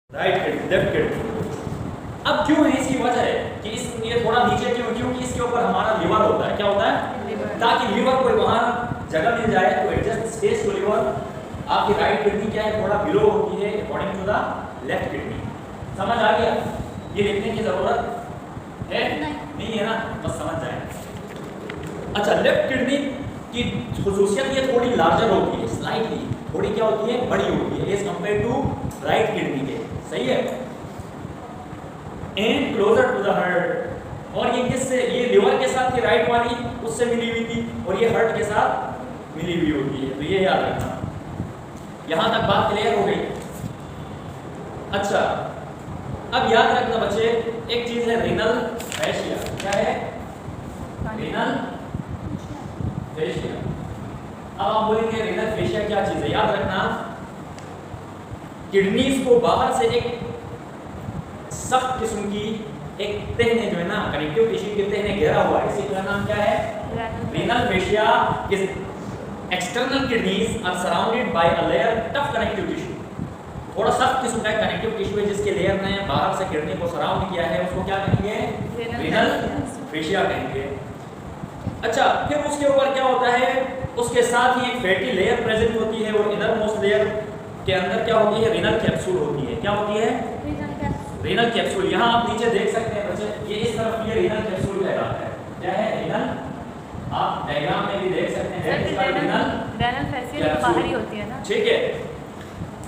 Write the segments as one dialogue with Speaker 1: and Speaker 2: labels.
Speaker 1: Right kidney, left kidney. अब क्यों है, इसकी वजह है कि ये थोड़ा नीचे क्यों, क्योंकि इसके ऊपर हमारा लिवर होता है। क्या होता है? ताकि लिवर को वहां जगह मिल जाए तो एडजस्ट स्पेस टू लिवर। आपकी राइट किडनी क्या है, थोड़ा बिलो होती है according to the left kidney. समझ आ गया? ये लिखने की जरूरत है नहीं है ना, बस समझ जाए। अच्छा, लेफ्ट किडनी की खुसूसियत ये थोड़ी लार्जर होती है, स्लाइटली थोड़ी क्या होती है, बड़ी होती है as compare to right kidney के। सही है? And closer to the heart. और ये किससे, ये लिवर के साथ की राइट वाली उससे मिली हुई थी और ये हार्ट के साथ मिली हुई होती है, तो ये याद रखना। यहां तक बात क्लियर हो गई? अच्छा, अब याद रखना बच्चे, एक चीज है रीनल फैशिया। क्या है? रीनल फैशिया। अब आप बोलेंगे रीनल फैशिया क्या चीज है? याद रखना, किडनीज को बाहर से एक सख्त किस्म की एक तह ने जो है ना, कनेक्टिव टिश्यू की तह ने घेरा हुआ है, इसी का नाम क्या है? Renal fascia. Is external kidneys are surrounded by a layer tough connective tissue. थोड़ा सख्त किस्म का कनेक्टिव टिश्यू है जिसके लेयर ने बाहर से किडनी को सराउंड किया है, उसको क्या कहेंगे? रीनल फैशिया कहेंगे। अच्छा, फिर उसके ऊपर क्या होता है, उसके साथ ही एक फैटी लेयर प्रेजेंट होती है और इनर मोस्ट लेयर के अंदर क्या होती है? रीनल कैप्सूल होती है। क्या होती है? Renal capsule. यहाँ आप नीचे देख सकते हैं बच्चे, ये इस तरफ ये रीनल कैप्सूल कहलाता है। क्या है? रीनल। आप डायग्राम में भी देख सकते हैं,
Speaker 2: रीनल फैशिया बाहर ही होती है ना।
Speaker 1: ठीक है,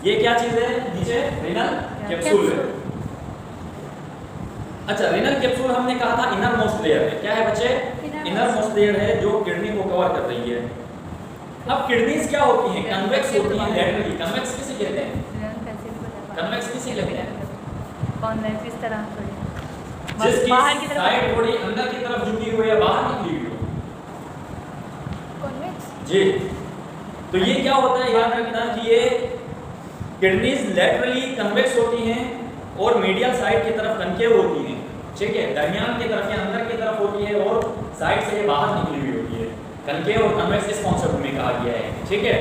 Speaker 1: ये क्या चीज है नीचे? रीनल कैप्सूल है। अच्छा, रीनल कैप्सूल हमने कहा था इनर मोस्ट लेयर है। क्या है बच्चे? इनर मोस्ट लेयर है जो किडनी को कवर कर रही है। अब किडनीज क्या होती हैं? कन्वेक्स होती हैं लैटरली। कन्वेक्स किसे कहते हैं? कन्वेक्स किसे कहते हैं?
Speaker 2: कॉन्वेक्स इस तरह
Speaker 1: जिसकी
Speaker 2: बाहर की तरफ
Speaker 1: साइड थोड़ी अंदर की तरफ झुकी हुई है, बाहर निकली हुई है।
Speaker 2: कॉन्वेक्स
Speaker 1: जी, तो ये क्या होता है, याद रखना कि ये किडनीज लैटरली कन्वेक्स होती हैं और मीडियल साइड की तरफ कनकेव होती हैं। ठीक है, दरमियान की तरफ या अंदर की तरफ होती है और साइड से ये बाहर निकली हुई होती है। कनकेव और कन्वेक्स इस कॉन्सेप्ट में कहा गया है। ठीक है।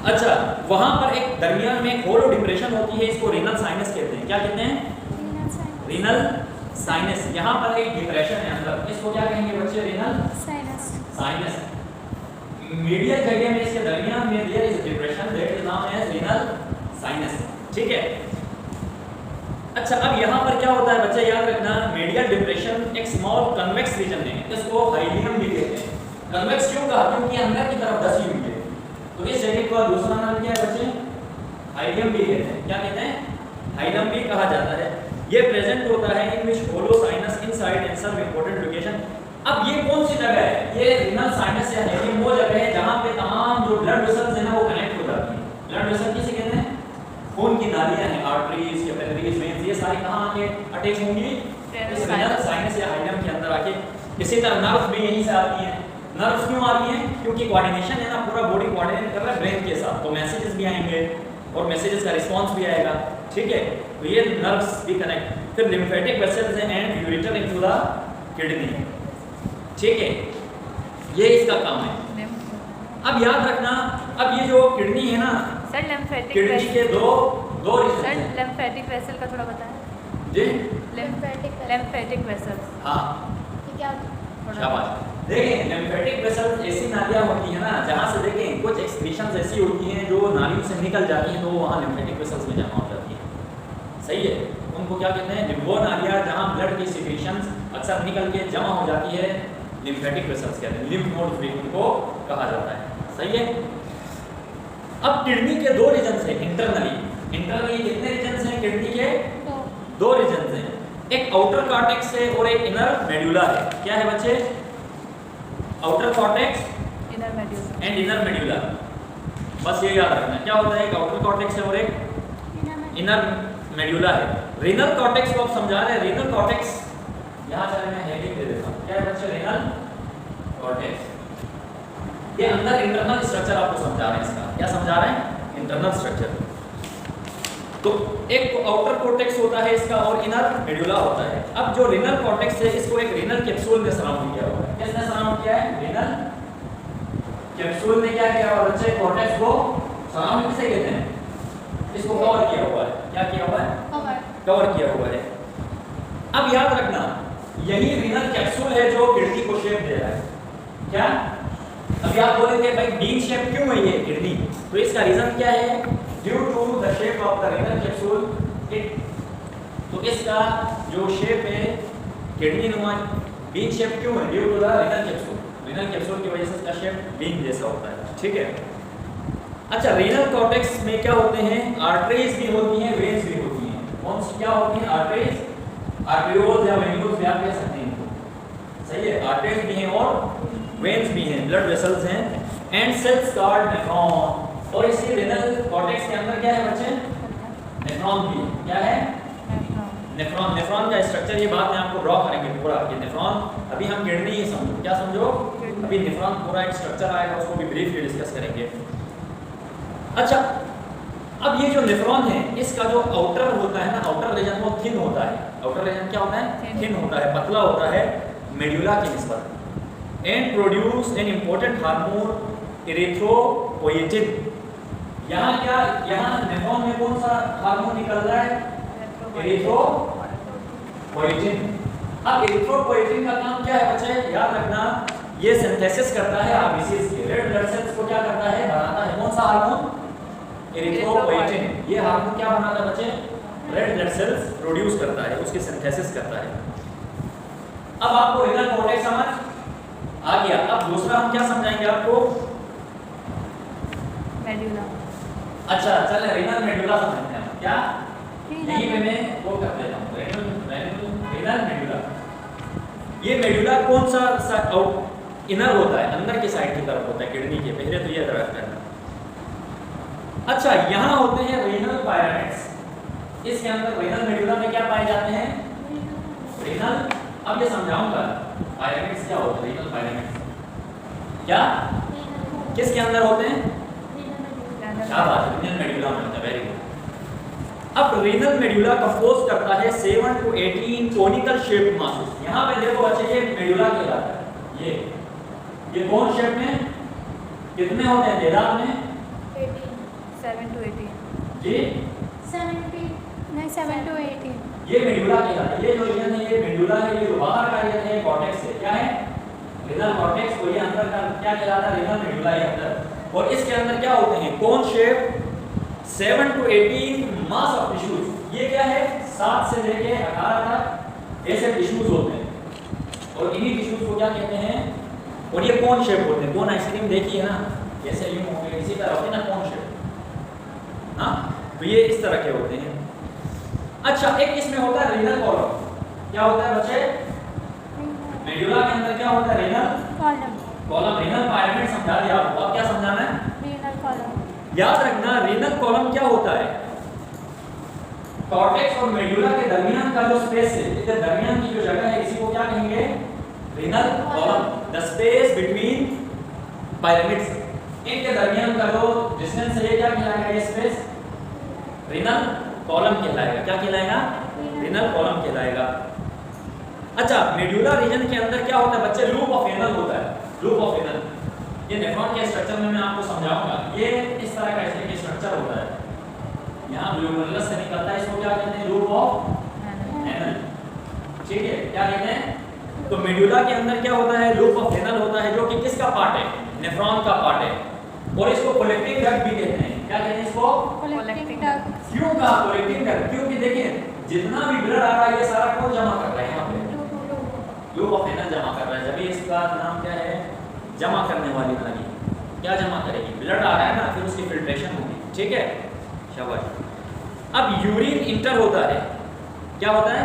Speaker 1: अच्छा, वहां पर एक दरमियान में होलो डिप्रेशन होती है, इसको रीनल साइनस कहते हैं। क्या कहते हैं? Renal sinus. यहाँ पर एक डिप्रेशन है अंदर, इसको क्या कहेंगे बच्चे? Renal sinus. मीडियल जगह में इसके दरमियान में there is depression that is known as renal sinus. ठीक है। अच्छा, अब यहाँ पर क्या होता है बच्चे, याद रखना, मीडियल डिप्रेशन एक स्मॉल कन्वेक्स रीजन है, इसको हाइलियम भी कहते हैं। कन्वेक्स क्यों कहा? क्योंकि अंदर की तरफ धसी हुई है, तो इस जगह का दूसरा नाम क्या है बच्चे? हाइलियम भी कहते हैं। क्या कहते हैं? हाइलियम भी कहा जाता है। ये प्रेजेंट होता है in which hollow sinus inside and some important location. अब ये कौन सी जगह है? ये रीनल साइनस या हाइलियम वो जगह है जहां पे तमाम जो ब्लड वेसल्स हैं ना वो कनेक्ट हो जाती हैं। ब्लड वेसल किसे कहते हैं? खून की नालियां हैं, आर्टरीज, कैपिलरीज, वेन्स, ये सारी कहां आके अटैच होंगी? इस रीनल साइनस या हाइलियम के अंदर आके। इसी तरह नर्व्स भी यहीं से आती हैं। नर्व्स क्यों आ रही हैं? क्योंकि कोऑर्डिनेशन है ना, पूरा बॉडी कोऑर्डिनेट कर रहा है ब्रेन के साथ, तो मैसेजेस भी आएंगे और मैसेजेस का रिस्पांस भी आएगा। ठीक है, तो ये नर्व्स भी कनेक्ट। फिर लिम्फेटिक वेसल्स हैं and ureter into the kidney. ठीक है, ये इसका काम है। अब याद रखना, अब ये जो किडनी है ना,
Speaker 2: सर लिम्फेटिक
Speaker 1: किडनी के दो रीजन
Speaker 2: सर
Speaker 1: हैं।
Speaker 2: लिम्फेटिक वेसल का थोड़ा बताएं।
Speaker 1: जी,
Speaker 2: लिम्फेटिक वेसल्स
Speaker 1: हाँ,
Speaker 2: क्या?
Speaker 1: शाबाश। देखिए, लिम्फेटिक वेसल्स ऐसी नालियां होती हैं ना जहां से देखें कुछ एक्सक्रीशंस ऐसी होती हैं जो नालियों से निकल जाती हैं, तो वो वहाँ लिम्फेटिक वेसल्स में जमा हो जाती हैं। सही है, उनको क्या कहते हैं? वो नालियां जहां ब्लड की सिक्रीशंस अक्सर निकल के जमा हो जाती है, लिम्फेटिक वेसल्स कहते हैं। लिम्फ नोड्स भी उनको कहा जाता है। सही है। अब किडनी के दो रीजन्स हैं इंटरनली। इंटरनली कितने रीजन्स हैं किडनी के? दो रीजन्स हैं, एक आउटर कॉर्टेक्स है और एक इनर मेडुला है। क्या है बच्चे? Outer cortex
Speaker 2: inner medulla
Speaker 1: and inner medulla. बस ये याद रखना, क्या होता है? एक आउटर कॉर्टेक्स है और एक इनर मेडुला है। रीनल कॉर्टेक्स को आप समझा रहे हैं। रीनल कॉर्टेक्स यहाँ चले, मैं हेडिंग दे देता हूँ। क्या है बच्चे? Renal cortex. ये अंदर इंटरनल स्ट्रक्चर आपको समझा रहे हैं इसका। क्या समझा रहे हैं? Internal structure. तो एक आउटर कॉर्टेक्स होता है इसका और इनर मेडुला होता है। अब जो रीनल कॉर्टेक्स है इसको एक रीनल कैप्सूल में सराउंड किया हुआ है। किसने सराउंड किया है? रीनल कैप्सूल ने क्या किया हुआ बच्चे? कॉर्टेक्स को सराउंड किसे कहते हैं? इसको कवर किया हुआ है। क्या किया हुआ है?
Speaker 2: कवर।
Speaker 1: कवर किया हुआ है। अब याद रखना यही रीनल कैप्सूल है जो किडनी को शेप दे रहा है। क्या अभी आप बोलेंगे भाई बीन शेप क्यों है ये किडनी? तो इसका रीजन क्या है? Due to the shape of the renal capsule it, तो इसका जो शेप है किडनी नुमा बीन शेप क्यों है? Due to the renal capsule, renal capsule की वजह से इसका शेप बीन जैसा होता है। ठीक है। अच्छा, रीनल कॉर्टेक्स में क्या होते हैं? आर्टरीज भी होती हैं, वेन्स भी होती हैं। कौन सी क्या होती हैं? आर्टरीज, आर्टरियोल्स या वेन्यूल्स भी आप कह सकते हैं इनको। सही है, आर्टरीज भी हैं और वेन्स भी हैं, ब्लड वेसल्स हैं। एंड सेल्स कॉल्ड नेफ्रॉन, और इसी रीनल कॉर्टेक्स के अंदर क्या है बच्चे? नेफ्रॉन भी है। क्या है? नेफ्रॉन। नेफ्रॉन का स्ट्रक्चर, ये बात मैं आपको ड्रॉ करेंगे पूरा कि नेफ्रॉन, अभी हम किडनी ही समझो, क्या समझो? अभी नेफ्रॉन पूरा एक स्ट्रक्चर आएगा, उसको भी ब्रीफली डिस्कस करेंगे। अच्छा, अब ये जो नेफ्रॉन है इसका जो आउटर होता है ना, आउटर रीजन वो थिन होता है। आउटर रीजन क्या होता है? थिन होता है, पतला होता है मेडुला की निस्बत। And produce an important hormone erythropoietin. यहाँ क्या, यहाँ नेफ्रॉन में कौन सा हार्मोन निकल रहा है? इरिथ्रोपोएटिन। अब इरिथ्रोपोएटिन का काम क्या है बच्चे? याद रखना, ये सिंथेसिस करता है आरबीसीज के, रेड ब्लड सेल्स को क्या करता है? बनाता है। कौन सा हार्मोन? इरिथ्रोपोएटिन। ये हार्मोन क्या बनाता है बच्चे? रेड ब्लड सेल्स प्रोड्यूस करता है, उसकी सिंथेसिस करता है। अब आपको रीनल कॉर्टेक्स समझ आ गया। अब दूसरा हम क्या समझाएंगे आपको?
Speaker 2: मेडुला।
Speaker 1: अच्छा, चले रीनल मेडुला समझते हैं। क्या यही पे मैं वो कर देता हूं, रीनल मेडुला। ये मेडुला कौन सा इनर होता है, अंदर की साइड की तरफ होता है किडनी के, पहले तो ये याद करना। अच्छा, यहाँ होते हैं रीनल पायरामिड्स। इसके अंदर रीनल मेडुला में क्या पाए जाते हैं? रीनल, अब ये समझाऊंगा पायरामिड्स क्या होता है। रीनल पायरामिड्स क्या किसके अंदर होते हैं? क्या बात है, रीनल मेडुला में होता है। Very good. अब रीनल मेडुला कंपोज करता है 7 to 18 कोनिकल शेप्ड मासेस। यहाँ पे देखो बच्चे, ये मेडुला कहलाता है। ये कौन शेप में कितने होते हैं तादाद में?
Speaker 2: 7 to 18
Speaker 1: जी
Speaker 2: 7 to 18
Speaker 1: ये मेडुला कहलाता है। ये जो रीजन है ये मेडुला है, ये जो बाहर का रीजन है कॉर्टेक्स है। क्या है? Renal cortex. तो ये अंदर का क्या कहलाता है? रीनल मेडुला है अंदर। और इसके अंदर क्या होते हैं? Cone shape 7 to 18 mass of tissues. ये क्या है? 7 से लेके 18 तक ऐसे टिश्यूज होते हैं, और इन्हीं टिश्यूज को क्या कहते हैं? और ये कोन शेप होते हैं। कोन आइसक्रीम देखी है ना, जैसे यूं होंगे, इसी तरह होती है ना कोन शेप। हाँ, तो ये इस तरह के होते हैं। अच्छा, एक इसमें होता है रीनल कॉलम। क्या होता है बच्चे? मेडुला के अंदर क्या होता है? Renal column. रीनल पायरामिड समझा दिया आपको, अब क्या समझाना है?
Speaker 2: Renal column.
Speaker 1: याद रखना, रीनल कॉलम क्या होता है? कॉर्टेक्स और मेडुला के दरमियान का जो स्पेस है, इधर दरमियान की जो जगह है, इसी को क्या कहेंगे? Renal column. The space between pyramids, इनके दरमियान का जो डिस्टेंस है, क्या कहलाएगा? ये स्पेस रीनल कॉलम कहलाएगा। क्या कहलाएगा? रीनल कॉलम कहलाएगा। अच्छा, मेडुला रीजन के अंदर क्या होता है बच्चे? लूप ऑफ एनल होता है। लूप ऑफ एनल, ये नेफ्रॉन के स्ट्रक्चर में मैं आपको समझाऊंगा। ये इस तरह का इसके स्ट्रक्चर होता है, यहाँ ग्लोमेरुलस से निकलता है, इसको क्या कहते हैं? Loop of anal. ठीक है, क्या कहते हैं? तो मेडुला के अंदर क्या होता है? लूप ऑफ एनल होता है, जो कि किसका पार्ट है? नेफ्रॉन का पार्ट है। और इसको कलेक्टिंग डक्ट भी कहते हैं। क्या कहते हैं इसको?
Speaker 2: Collecting duct.
Speaker 1: क्यों कहा कलेक्टिंग डक्ट? क्योंकि देखिए, जितना भी ब्लड आ रहा है, ये सारा कौन जमा कर रहा है? यहाँ पे लूप ऑफ एनल जमा कर रहा है। जब इसका नाम क्या है? जमा करने वाली नाली। क्या जमा करेगी? ब्लड आ रहा है ना, फिर उसकी फिल्ट्रेशन होगी। ठीक है, शाबाश। अब यूरिन इंटर होता है। क्या होता है?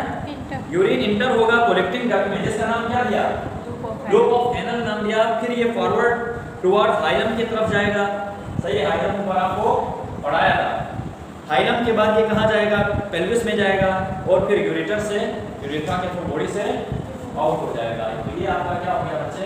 Speaker 1: यूरिन इंटर होगा कलेक्टिंग डक्ट में, जिसका नाम क्या दिया? लूप ऑफ एनल नाम दिया। फिर ये फॉरवर्ड टुवर्ड्स हाइलम की तरफ जाएगा। सही है, हाइलम पर आपको पढ़ाया था। हाइलम के बाद ये कहाँ जाएगा? पेल्विस में जाएगा, और फिर यूरेटर से, यूरेथ्रा के थ्रू बॉडी से आउट हो जाएगा। तो ये आपका क्या हो गया बच्चे?